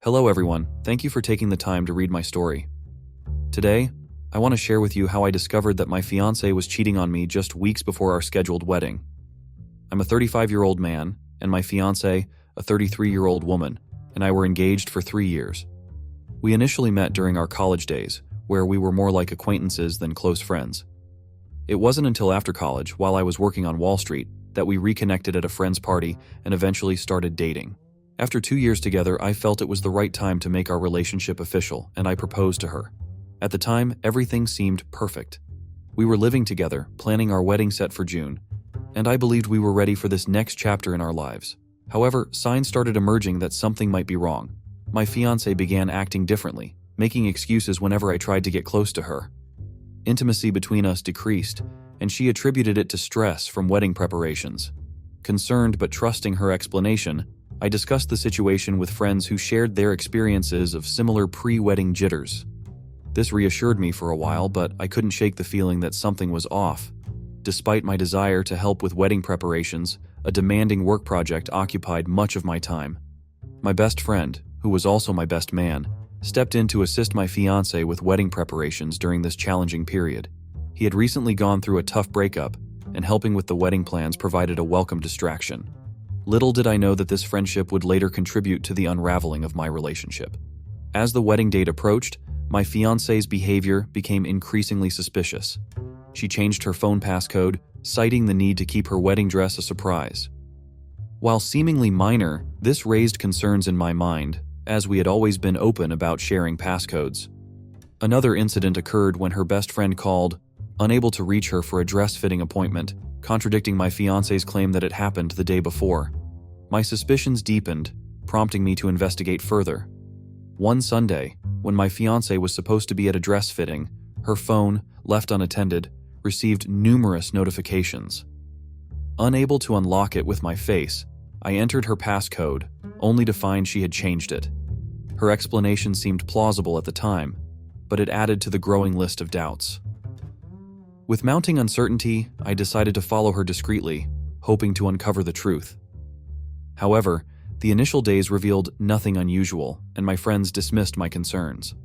Hello everyone, thank you for taking the time to read my story. Today, I want to share with you how I discovered that my fiancé was cheating on me just weeks before our scheduled wedding. I'm a 35-year-old man, and my fiancé, a 33-year-old woman, and I were engaged for 3 years. We initially met during our college days, where we were more like acquaintances than close friends. It wasn't until after college, while I was working on Wall Street, that we reconnected at a friend's party and eventually started dating. After 2 years together, I felt it was the right time to make our relationship official, and I proposed to her. At the time, everything seemed perfect. We were living together, planning our wedding set for June, and I believed we were ready for this next chapter in our lives. However, signs started emerging that something might be wrong. My fiancé began acting differently, making excuses whenever I tried to get close to her. Intimacy between us decreased, and she attributed it to stress from wedding preparations. Concerned but trusting her explanation, I discussed the situation with friends who shared their experiences of similar pre-wedding jitters. This reassured me for a while, but I couldn't shake the feeling that something was off. Despite my desire to help with wedding preparations, a demanding work project occupied much of my time. My best friend, who was also my best man, stepped in to assist my fiancé with wedding preparations during this challenging period. He had recently gone through a tough breakup, and helping with the wedding plans provided a welcome distraction. Little did I know that this friendship would later contribute to the unraveling of my relationship. As the wedding date approached, my fiancé's behavior became increasingly suspicious. She changed her phone passcode, citing the need to keep her wedding dress a surprise. While seemingly minor, this raised concerns in my mind, as we had always been open about sharing passcodes. Another incident occurred when her best friend called, unable to reach her for a dress-fitting appointment, contradicting my fiancé's claim that it happened the day before. My suspicions deepened, prompting me to investigate further. One Sunday, when my fiancé was supposed to be at a dress fitting, her phone, left unattended, received numerous notifications. Unable to unlock it with my face, I entered her passcode, only to find she had changed it. Her explanation seemed plausible at the time, but it added to the growing list of doubts. With mounting uncertainty, I decided to follow her discreetly, hoping to uncover the truth. However, the initial days revealed nothing unusual, and my friends dismissed my concerns.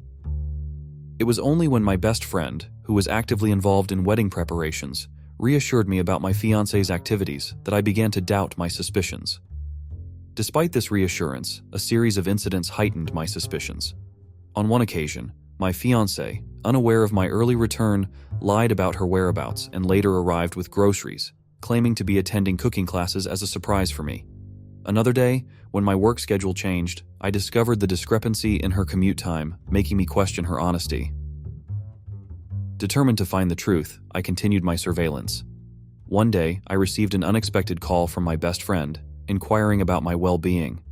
It was only when my best friend, who was actively involved in wedding preparations, reassured me about my fiancé's activities that I began to doubt my suspicions. Despite this reassurance, a series of incidents heightened my suspicions. On one occasion, my fiancé, unaware of my early return, lied about her whereabouts and later arrived with groceries, claiming to be attending cooking classes as a surprise for me. Another day, when my work schedule changed, I discovered the discrepancy in her commute time, making me question her honesty. Determined to find the truth, I continued my surveillance. One day, I received an unexpected call from my best friend, inquiring about my well-being.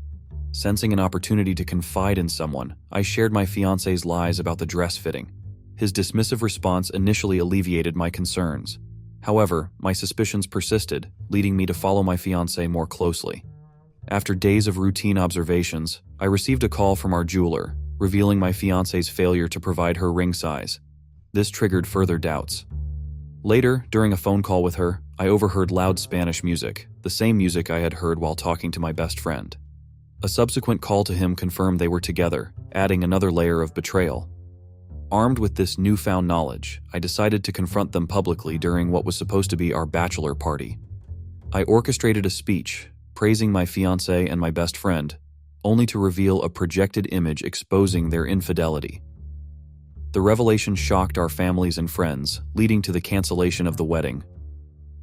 Sensing an opportunity to confide in someone, I shared my fiancé's lies about the dress fitting. His dismissive response initially alleviated my concerns. However, my suspicions persisted, leading me to follow my fiancé more closely. After days of routine observations, I received a call from our jeweler, revealing my fiancé's failure to provide her ring size. This triggered further doubts. Later, during a phone call with her, I overheard loud Spanish music, the same music I had heard while talking to my best friend. A subsequent call to him confirmed they were together, adding another layer of betrayal. Armed with this newfound knowledge, I decided to confront them publicly during what was supposed to be our bachelor party. I orchestrated a speech, praising my fiancé and my best friend, only to reveal a projected image exposing their infidelity. The revelation shocked our families and friends, leading to the cancellation of the wedding.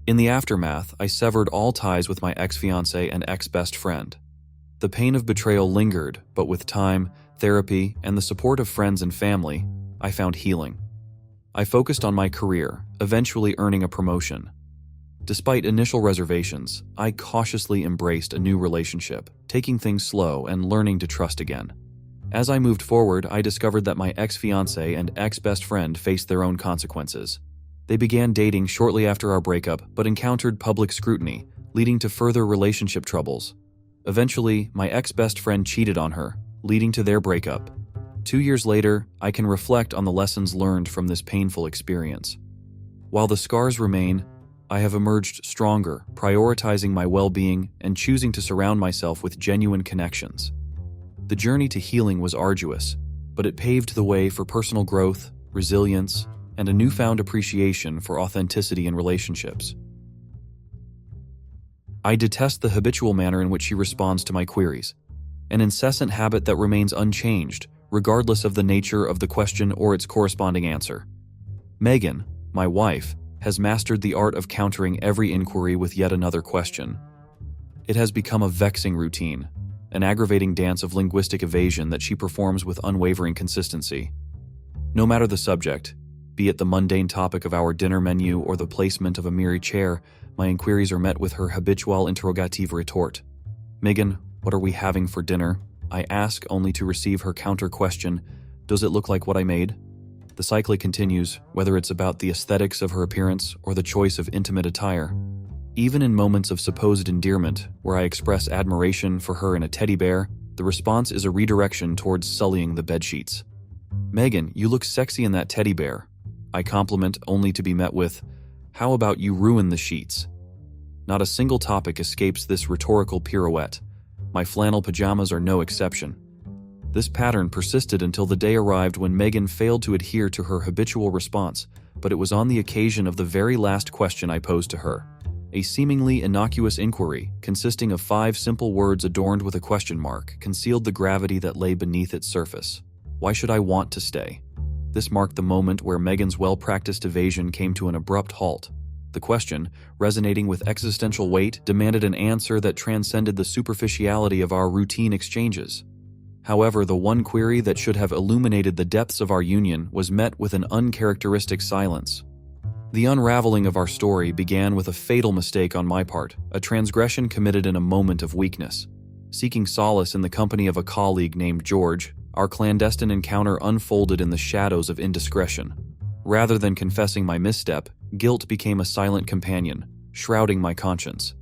In the aftermath, I severed all ties with my ex-fiancé and ex-best friend. The pain of betrayal lingered, but with time, therapy, and the support of friends and family, I found healing. I focused on my career, eventually earning a promotion. Despite initial reservations, I cautiously embraced a new relationship, taking things slow and learning to trust again. As I moved forward, I discovered that my ex-fiancé and ex-best friend faced their own consequences. They began dating shortly after our breakup, but encountered public scrutiny, leading to further relationship troubles. Eventually, my ex-best friend cheated on her, leading to their breakup. 2 years later, I can reflect on the lessons learned from this painful experience. While the scars remain, I have emerged stronger, prioritizing my well-being and choosing to surround myself with genuine connections. The journey to healing was arduous, but it paved the way for personal growth, resilience, and a newfound appreciation for authenticity in relationships. I detest the habitual manner in which she responds to my queries, an incessant habit that remains unchanged, regardless of the nature of the question or its corresponding answer. Megan, my wife, has mastered the art of countering every inquiry with yet another question. It has become a vexing routine, an aggravating dance of linguistic evasion that she performs with unwavering consistency. No matter the subject, be it the mundane topic of our dinner menu or the placement of a mirror chair, my inquiries are met with her habitual interrogative retort. Megan, what are we having for dinner? I ask, only to receive her counter question, does it look like what I made? The cycle continues, whether it's about the aesthetics of her appearance or the choice of intimate attire. Even in moments of supposed endearment, where I express admiration for her in a teddy bear, the response is a redirection towards sullying the bedsheets. Megan, you look sexy in that teddy bear. I compliment, only to be met with, how about you ruin the sheets? Not a single topic escapes this rhetorical pirouette. My flannel pajamas are no exception. This pattern persisted until the day arrived when Megan failed to adhere to her habitual response, but it was on the occasion of the very last question I posed to her. A seemingly innocuous inquiry, consisting of 5 simple words adorned with a question mark, concealed the gravity that lay beneath its surface. Why should I want to stay? This marked the moment where Megan's well-practiced evasion came to an abrupt halt. The question, resonating with existential weight, demanded an answer that transcended the superficiality of our routine exchanges. However, the one query that should have illuminated the depths of our union was met with an uncharacteristic silence. The unraveling of our story began with a fatal mistake on my part, a transgression committed in a moment of weakness. Seeking solace in the company of a colleague named George, our clandestine encounter unfolded in the shadows of indiscretion. Rather than confessing my misstep, guilt became a silent companion, shrouding my conscience.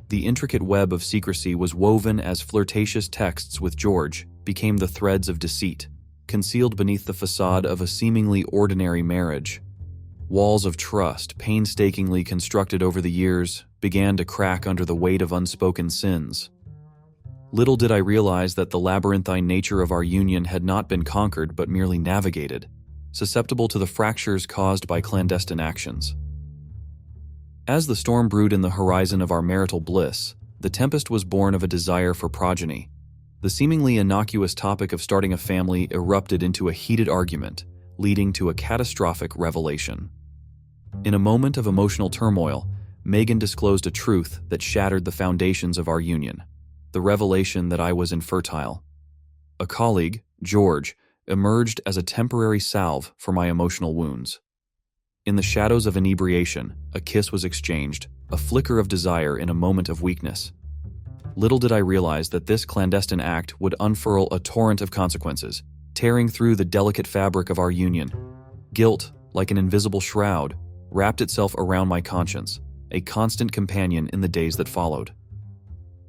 The intricate web of secrecy was woven as flirtatious texts with George became the threads of deceit, concealed beneath the facade of a seemingly ordinary marriage. Walls of trust, painstakingly constructed over the years, began to crack under the weight of unspoken sins. Little did I realize that the labyrinthine nature of our union had not been conquered but merely navigated, susceptible to the fractures caused by clandestine actions. As the storm brewed in the horizon of our marital bliss, the tempest was born of a desire for progeny. The seemingly innocuous topic of starting a family erupted into a heated argument, leading to a catastrophic revelation. In a moment of emotional turmoil, Megan disclosed a truth that shattered the foundations of our union, the revelation that I was infertile. A colleague, George, emerged as a temporary salve for my emotional wounds. In the shadows of inebriation, a kiss was exchanged, a flicker of desire in a moment of weakness. Little did I realize that this clandestine act would unfurl a torrent of consequences, tearing through the delicate fabric of our union. Guilt, like an invisible shroud, wrapped itself around my conscience, a constant companion in the days that followed.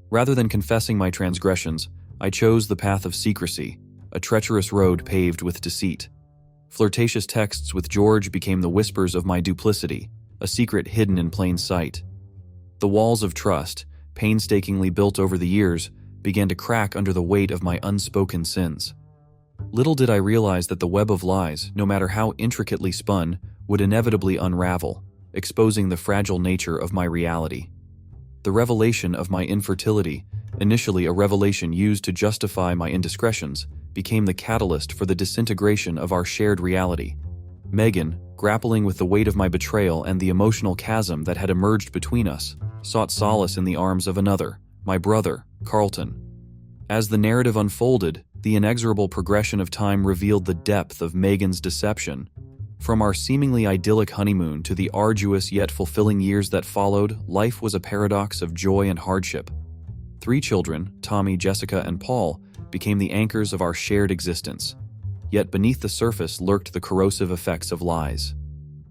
Rather than confessing my transgressions, I chose the path of secrecy, a treacherous road paved with deceit. Flirtatious texts with George became the whispers of my duplicity, a secret hidden in plain sight. The walls of trust, painstakingly built over the years, began to crack under the weight of my unspoken sins. Little did I realize that the web of lies, no matter how intricately spun, would inevitably unravel, exposing the fragile nature of my reality. The revelation of my infertility, initially a revelation used to justify my indiscretions, became the catalyst for the disintegration of our shared reality. Megan, grappling with the weight of my betrayal and the emotional chasm that had emerged between us, sought solace in the arms of another, my brother, Carlton. As the narrative unfolded, the inexorable progression of time revealed the depth of Megan's deception. From our seemingly idyllic honeymoon to the arduous yet fulfilling years that followed, life was a paradox of joy and hardship. 3 children, Tommy, Jessica, and Paul, became the anchors of our shared existence. Yet beneath the surface lurked the corrosive effects of lies.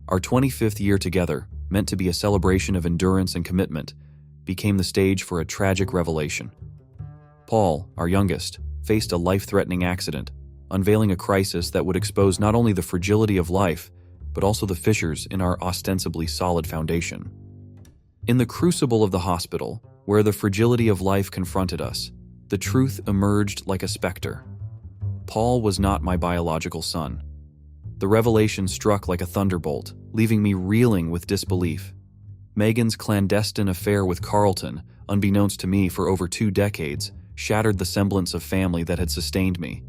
Our 25th year together, meant to be a celebration of endurance and commitment, became the stage for a tragic revelation. Paul, our youngest, faced a life-threatening accident, unveiling a crisis that would expose not only the fragility of life, but also the fissures in our ostensibly solid foundation. In the crucible of the hospital, where the fragility of life confronted us, The truth emerged like a specter. Paul was not my biological son. The revelation struck like a thunderbolt, leaving me reeling with disbelief. Megan's clandestine affair with Carlton, unbeknownst to me for over 2 decades, shattered the semblance of family that had sustained me.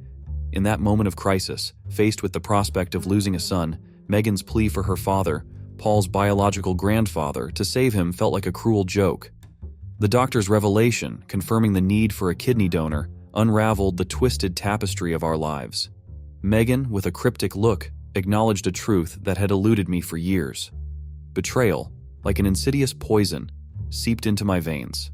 In that moment of crisis, faced with the prospect of losing a son, Megan's plea for her father, Paul's biological grandfather, to save him felt like a cruel joke. The doctor's revelation, confirming the need for a kidney donor, unraveled the twisted tapestry of our lives. Megan, with a cryptic look, acknowledged a truth that had eluded me for years. Betrayal, like an insidious poison, seeped into my veins.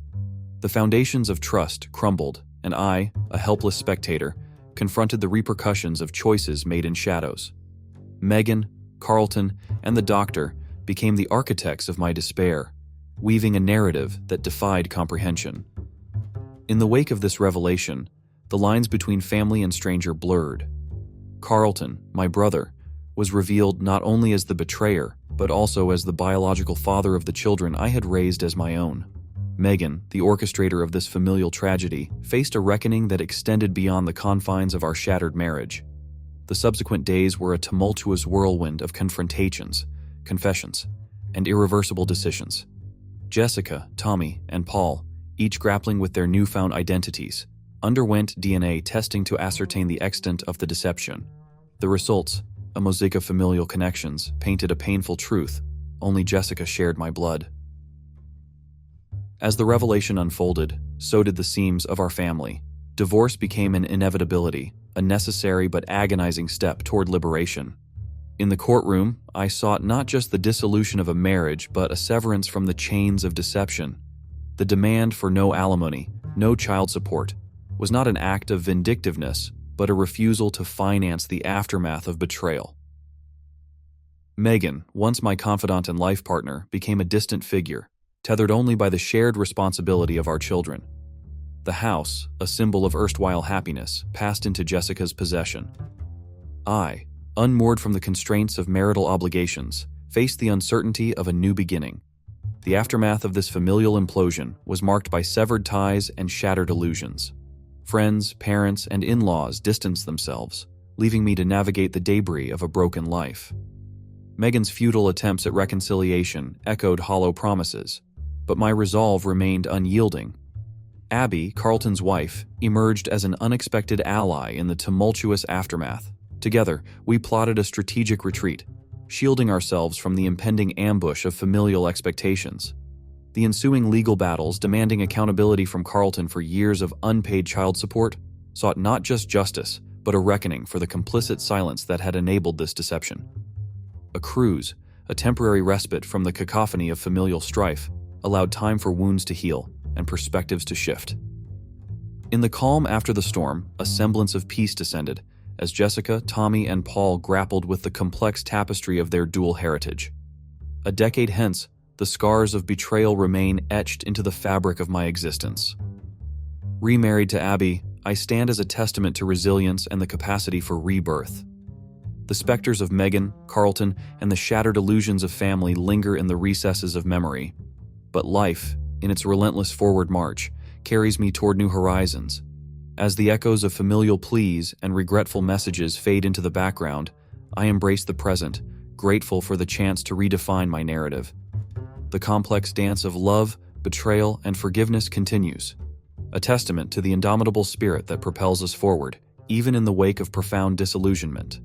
The foundations of trust crumbled, and I, a helpless spectator, confronted the repercussions of choices made in shadows. Megan, Carlton, and the doctor became the architects of my despair, weaving a narrative that defied comprehension. In the wake of this revelation, the lines between family and stranger blurred. Carlton, my brother, was revealed not only as the betrayer, but also as the biological father of the children I had raised as my own. Megan, the orchestrator of this familial tragedy, faced a reckoning that extended beyond the confines of our shattered marriage. The subsequent days were a tumultuous whirlwind of confrontations, confessions, and irreversible decisions. Jessica, Tommy, and Paul, each grappling with their newfound identities, underwent DNA testing to ascertain the extent of the deception. The results, a mosaic of familial connections, painted a painful truth: only Jessica shared my blood. As the revelation unfolded, so did the seams of our family. Divorce became an inevitability, a necessary but agonizing step toward liberation. In the courtroom, I sought not just the dissolution of a marriage, but a severance from the chains of deception. The demand for no alimony, no child support, was not an act of vindictiveness, but a refusal to finance the aftermath of betrayal. Megan, once my confidant and life partner, became a distant figure, tethered only by the shared responsibility of our children. The house, a symbol of erstwhile happiness, passed into Jessica's possession. I, unmoored from the constraints of marital obligations, faced the uncertainty of a new beginning. The aftermath of this familial implosion was marked by severed ties and shattered illusions. Friends, parents, and in-laws distanced themselves, leaving me to navigate the debris of a broken life. Megan's futile attempts at reconciliation echoed hollow promises, but my resolve remained unyielding. Abby, Carlton's wife, emerged as an unexpected ally in the tumultuous aftermath. Together, we plotted a strategic retreat, shielding ourselves from the impending ambush of familial expectations. The ensuing legal battles, demanding accountability from Carlton for years of unpaid child support, sought not just justice, but a reckoning for the complicit silence that had enabled this deception. A cruise, a temporary respite from the cacophony of familial strife, allowed time for wounds to heal and perspectives to shift. In the calm after the storm, a semblance of peace descended as Jessica, Tommy, and Paul grappled with the complex tapestry of their dual heritage. A decade hence, the scars of betrayal remain etched into the fabric of my existence. Remarried to Abby, I stand as a testament to resilience and the capacity for rebirth. The specters of Megan, Carlton, and the shattered illusions of family linger in the recesses of memory. But life, in its relentless forward march, carries me toward new horizons. As the echoes of familial pleas and regretful messages fade into the background, I embrace the present, grateful for the chance to redefine my narrative. The complex dance of love, betrayal, and forgiveness continues, a testament to the indomitable spirit that propels us forward, even in the wake of profound disillusionment.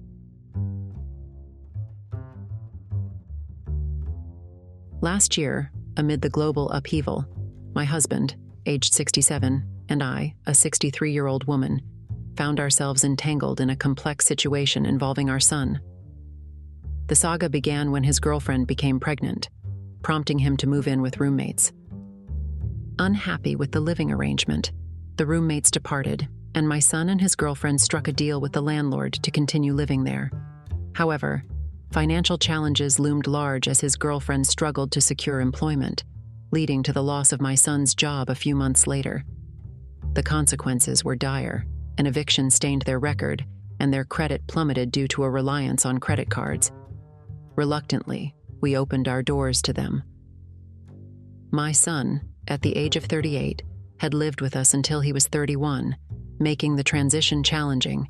Last year, amid the global upheaval, my husband, aged 67, and I, a 63-year-old woman, found ourselves entangled in a complex situation involving our son. The saga began when his girlfriend became pregnant, prompting him to move in with roommates. Unhappy with the living arrangement, the roommates departed, and my son and his girlfriend struck a deal with the landlord to continue living there. However, financial challenges loomed large as his girlfriend struggled to secure employment, leading to the loss of my son's job a few months later. The consequences were dire. An eviction stained their record, and their credit plummeted due to a reliance on credit cards. Reluctantly, we opened our doors to them. My son, at the age of 38, had lived with us until he was 31, making the transition challenging.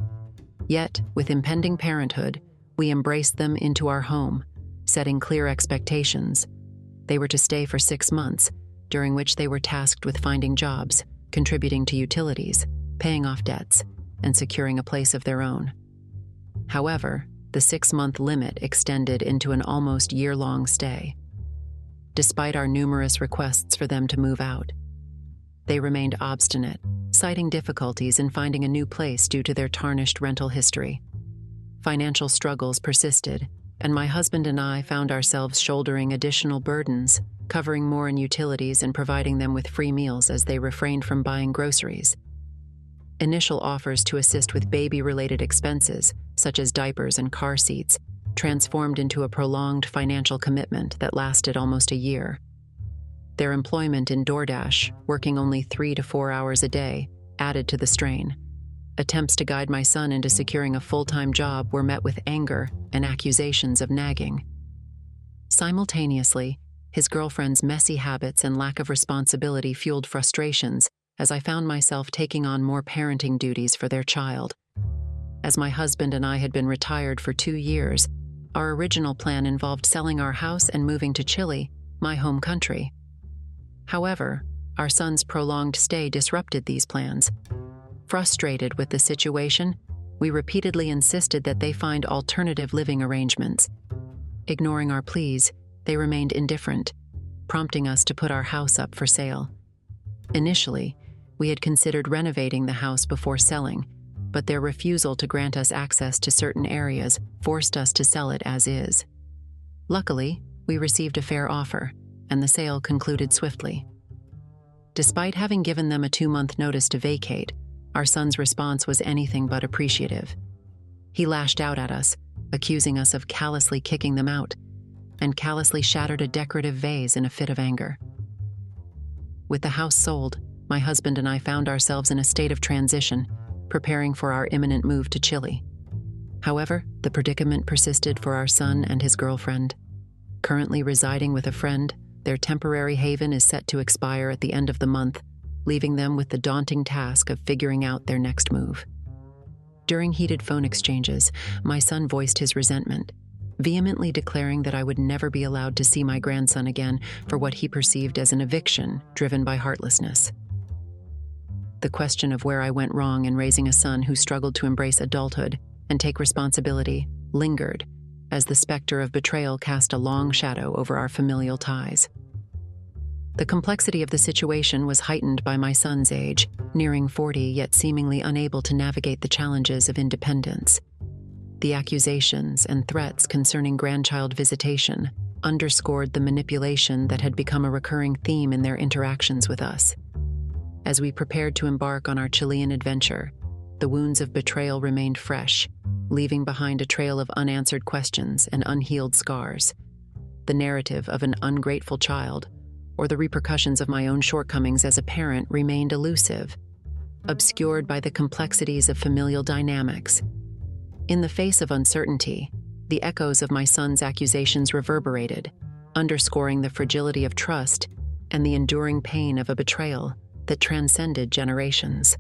Yet, with impending parenthood, we embraced them into our home, setting clear expectations. They were to stay for 6 months, during which they were tasked with finding jobs, contributing to utilities, paying off debts, and securing a place of their own. However, the 6-month limit extended into an almost year-long stay. Despite our numerous requests for them to move out, they remained obstinate, citing difficulties in finding a new place due to their tarnished rental history. Financial struggles persisted, and my husband and I found ourselves shouldering additional burdens, covering more in utilities and providing them with free meals as they refrained from buying groceries. Initial offers to assist with baby-related expenses, such as diapers and car seats, transformed into a prolonged financial commitment that lasted almost a year. Their employment in DoorDash, working only 3 to 4 hours a day, added to the strain. Attempts to guide my son into securing a full-time job were met with anger and accusations of nagging. Simultaneously, his girlfriend's messy habits and lack of responsibility fueled frustrations as I found myself taking on more parenting duties for their child. As my husband and I had been retired for 2 years, our original plan involved selling our house and moving to Chile, my home country. However, our son's prolonged stay disrupted these plans. Frustrated with the situation, we repeatedly insisted that they find alternative living arrangements. Ignoring our pleas, they remained indifferent, prompting us to put our house up for sale. Initially, we had considered renovating the house before selling, but their refusal to grant us access to certain areas forced us to sell it as is. Luckily, we received a fair offer, and the sale concluded swiftly. Despite having given them a 2-month notice to vacate, our son's response was anything but appreciative. He lashed out at us, accusing us of callously kicking them out, and callously shattered a decorative vase in a fit of anger. With the house sold, my husband and I found ourselves in a state of transition, preparing for our imminent move to Chile. However, the predicament persisted for our son and his girlfriend. Currently residing with a friend, their temporary haven is set to expire at the end of the month, leaving them with the daunting task of figuring out their next move. During heated phone exchanges, my son voiced his resentment, vehemently declaring that I would never be allowed to see my grandson again for what he perceived as an eviction driven by heartlessness. The question of where I went wrong in raising a son who struggled to embrace adulthood and take responsibility lingered, as the specter of betrayal cast a long shadow over our familial ties. The complexity of the situation was heightened by my son's age, nearing 40 yet seemingly unable to navigate the challenges of independence. The accusations and threats concerning grandchild visitation underscored the manipulation that had become a recurring theme in their interactions with us. As we prepared to embark on our Chilean adventure, the wounds of betrayal remained fresh, leaving behind a trail of unanswered questions and unhealed scars. The narrative of an ungrateful child, or the repercussions of my own shortcomings as a parent, remained elusive, obscured by the complexities of familial dynamics. In the face of uncertainty, the echoes of my son's accusations reverberated, underscoring the fragility of trust and the enduring pain of a betrayal that transcended generations.